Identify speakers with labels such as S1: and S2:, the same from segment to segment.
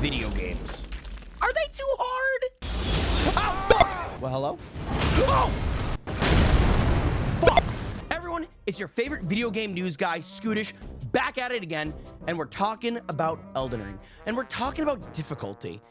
S1: video games. Are they too hard? Oh, fuck! Well, hello? Oh! Fuck! Everyone, it's your favorite video game news guy, Skootish, back at it again, and we're talking about Elden Ring, and we're talking about difficulty.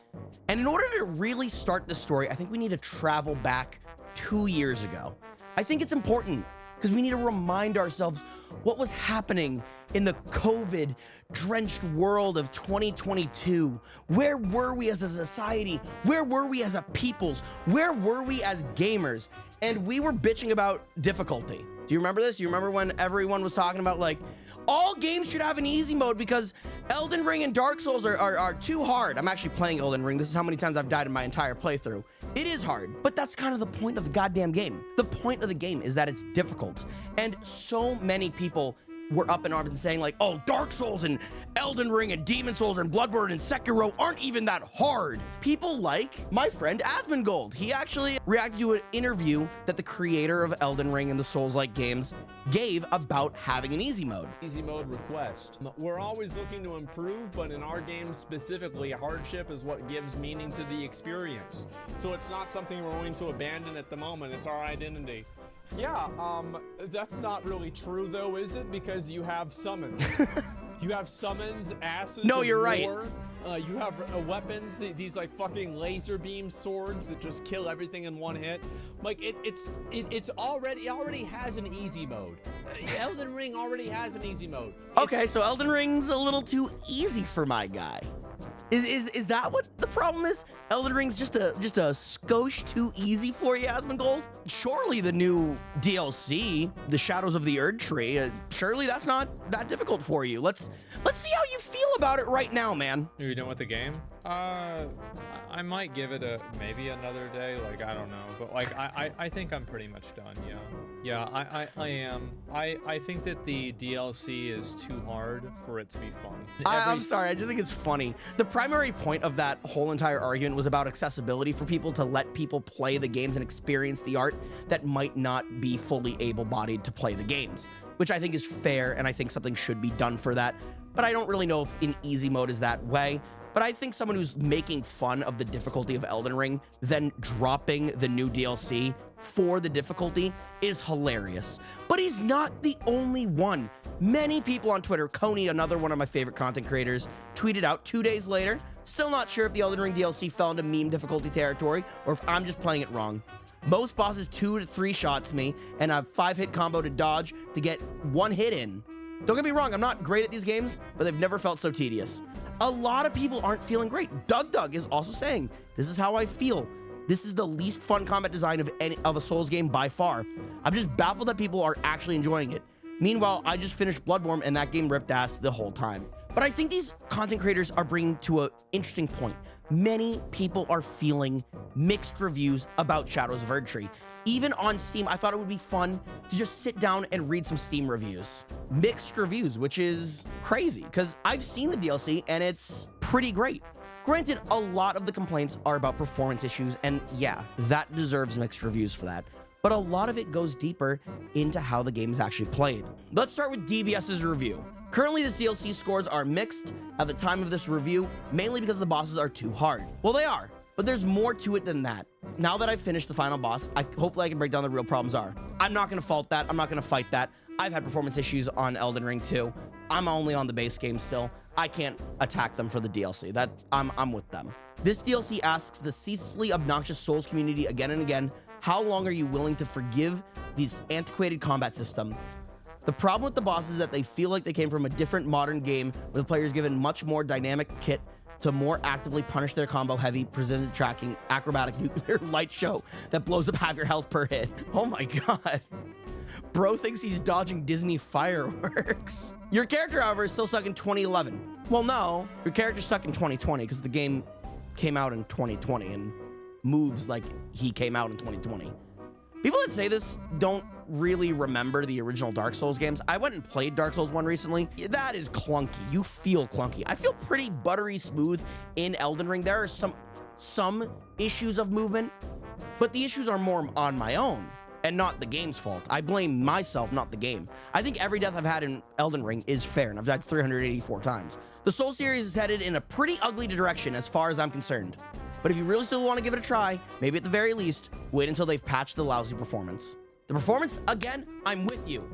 S1: And in order to really start the story, I think we need to travel back 2 years ago. I think it's important because we need to remind ourselves what was happening in the COVID-drenched world of 2022. Where were we as a society? Where were we as a peoples? Where were we as gamers? And we were bitching about difficulty. Do you remember this? You remember when everyone was talking about, like, all games should have an easy mode because Elden Ring and Dark Souls are too hard. I'm actually playing Elden Ring. This is how many times I've died in my entire playthrough. It is hard, but that's kind of the point of the goddamn game. The point of the game is that it's difficult. And so many people were up in arms and saying, like, oh, Dark Souls and Elden Ring and Demon Souls and Bloodborne and Sekiro aren't even that hard. People like my friend Asmongold. He actually reacted to an interview that the creator of Elden Ring and the Souls-like games gave about having an easy mode.
S2: Easy mode request. We're always looking to improve, but in our game specifically, hardship is what gives meaning to the experience. So it's not something we're going to abandon at the moment. It's our identity. Yeah, that's not really true though, is it? Because you have summons. You have summons, asses.
S1: No, you're right.
S2: You have weapons, these like fucking laser beam swords that just kill everything in one hit. Like it already has an easy mode. Elden Ring already has an easy mode.
S1: Okay, so Elden Ring's a little too easy for my guy. Is that what the problem is? Elden Ring's just a skosh too easy for you, Asmongold? Surely the new DLC, the Shadows of the Erdtree, surely that's not that difficult for you. Let's see how you feel about it right now, man.
S3: Are you done with the game? I might give it maybe another day. Like, I don't know, but like I think I'm pretty much done. Yeah, I am. I think that the DLC is too hard for it to be fun.
S1: I'm sorry, I just think it's funny. The primary point of that whole entire argument was about accessibility for people, to let people play the games and experience the art that might not be fully able-bodied to play the games, which I think is fair, and I think something should be done for that. But I don't really know if in easy mode is that way. But I think someone who's making fun of the difficulty of Elden Ring, then dropping the new DLC for the difficulty, is hilarious. But he's not the only one. Many people on Twitter, Coney, another one of my favorite content creators, tweeted out 2 days later, still not sure if the Elden Ring DLC fell into meme difficulty territory or if I'm just playing it wrong. Most bosses 2 to 3 shots me and a 5-hit combo to dodge to get 1 hit in. Don't get me wrong, I'm not great at these games, but they've never felt so tedious. A lot of people aren't feeling great. Doug is also saying, this is how I feel. This is the least fun combat design of a Souls game by far. I'm just baffled that people are actually enjoying it. Meanwhile, I just finished Bloodborne and that game ripped ass the whole time. But I think these content creators are bringing to an interesting point. Many people are feeling mixed reviews about Shadows of Erdtree. Even on Steam, I thought it would be fun to just sit down and read some Steam reviews. Mixed reviews, which is crazy because I've seen the DLC and it's pretty great. Granted, a lot of the complaints are about performance issues, and yeah, that deserves mixed reviews for that. But a lot of it goes deeper into how the game is actually played. Let's start with DBS's review. Currently, this DLC scores are mixed at the time of this review, mainly because the bosses are too hard. Well, they are, but there's more to it than that. Now that I've finished the final boss, hopefully I can break down the real problems are. I'm not gonna fault that, I'm not gonna fight that. I've had performance issues on Elden Ring too. I'm only on the base game still. I can't attack them for the DLC. I'm with them. This DLC asks the ceaselessly obnoxious Souls community again and again, how long are you willing to forgive this antiquated combat system? The problem with the bosses is that they feel like they came from a different modern game with players given much more dynamic kit to more actively punish their combo-heavy, precision tracking, acrobatic nuclear light show that blows up half your health per hit. Oh my god. Bro thinks he's dodging Disney fireworks. Your character, however, is still stuck in 2011. Well, no, your character's stuck in 2020 because the game came out in 2020 and moves like he came out in 2020. People that say this don't really remember the original Dark Souls games. I went and played Dark Souls 1 recently. That is clunky. You feel clunky. I feel pretty buttery smooth in Elden Ring. There are some issues of movement, but the issues are more on my own. and not the game's fault. I blame myself, not the game. I think every death I've had in Elden Ring is fair, and I've died 384 times. The Soul series is headed in a pretty ugly direction as far as I'm concerned. But if you really still want to give it a try, maybe at the very least, wait until they've patched the lousy performance. The performance, again, I'm with you.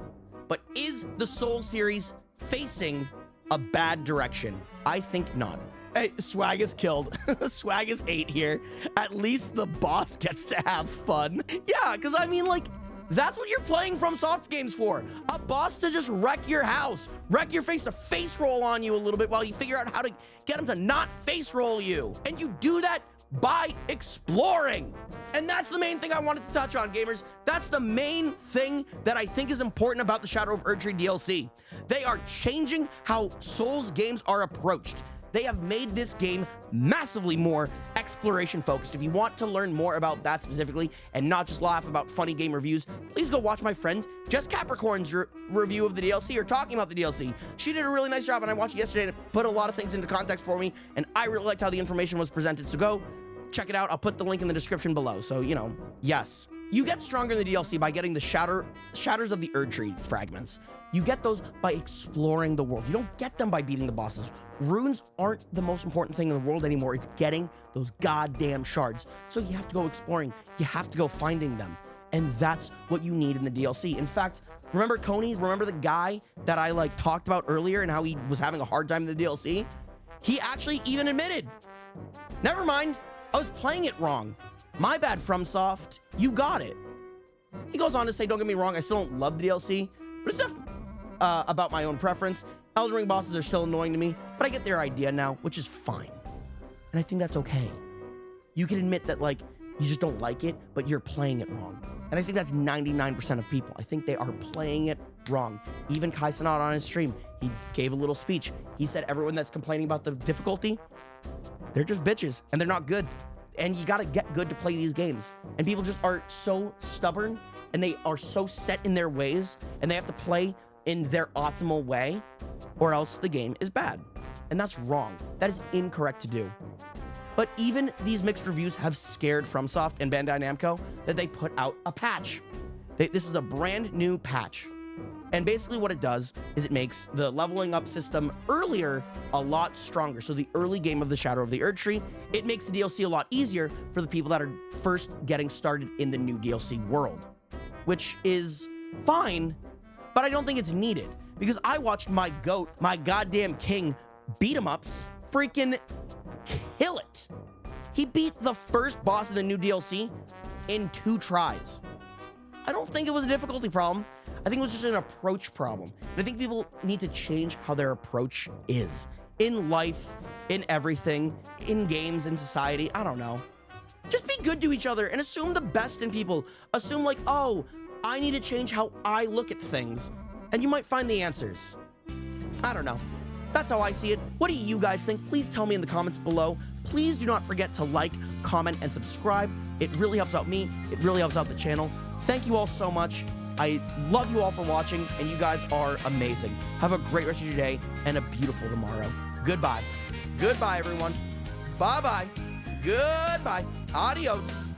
S1: But is the Soul series facing a bad direction? I think not. Hey, Swag is killed. Swag is 8 here. At least the boss gets to have fun. Yeah, because I mean, like, that's what you're playing FromSoft games for. A boss to just wreck your house, wreck your face, to face roll on you a little bit while you figure out how to get him to not face roll you. And you do that by exploring. And that's the main thing I wanted to touch on, gamers. That's the main thing that I think is important about the Shadow of Erdtree DLC. They are changing how Souls games are approached. They have made this game massively more exploration focused. If you want to learn more about that specifically and not just laugh about funny game reviews, please go watch my friend Jess Capricorn's review of the DLC, or talking about the DLC. She did a really nice job, and I watched it yesterday, and it put a lot of things into context for me, and I really liked how the information was presented. So go check it out. I'll put the link in the description below. So, you know, yes. You get stronger in the DLC by getting the Shatters of the Erdtree fragments. You get those by exploring the world. You don't get them by beating the bosses. Runes aren't the most important thing in the world anymore. It's getting those goddamn shards. So you have to go exploring. You have to go finding them. And that's what you need in the DLC. In fact, remember Coney? Remember the guy that I talked about earlier and how he was having a hard time in the DLC? He actually even admitted, never mind, I was playing it wrong. My bad, FromSoft. You got it. He goes on to say, don't get me wrong, I still don't love the DLC, but it's just about my own preference. Elden Ring bosses are still annoying to me, but I get their idea now, which is fine. And I think that's okay. You can admit that, you just don't like it, but you're playing it wrong. And I think that's 99% of people. I think they are playing it wrong. Even Kai Cenat on his stream, he gave a little speech. He said everyone that's complaining about the difficulty, they're just bitches, and they're not good. And you gotta get good to play these games. And people just are so stubborn, and they are so set in their ways, and they have to play in their optimal way, or else the game is bad. And that's wrong. That is incorrect to do. But even these mixed reviews have scared FromSoft and Bandai Namco that they put out a patch. This is a brand new patch. And basically what it does is it makes the leveling up system earlier a lot stronger. So the early game of the Shadow of the Erdtree, it makes the DLC a lot easier for the people that are first getting started in the new DLC world, which is fine, but I don't think it's needed, because I watched my GOAT, my goddamn king, beat 'em ups, freaking kill it. He beat the first boss of the new DLC in 2 tries. I don't think it was a difficulty problem. I think it was just an approach problem. And I think people need to change how their approach is. In life, in everything, in games, in society, I don't know. Just be good to each other and assume the best in people. Assume oh, I need to change how I look at things. And you might find the answers. I don't know. That's how I see it. What do you guys think? Please tell me in the comments below. Please do not forget to like, comment, and subscribe. It really helps out me. It really helps out the channel. Thank you all so much. I love you all for watching, and you guys are amazing. Have a great rest of your day and a beautiful tomorrow. Goodbye. Goodbye, everyone. Bye-bye. Goodbye. Adios.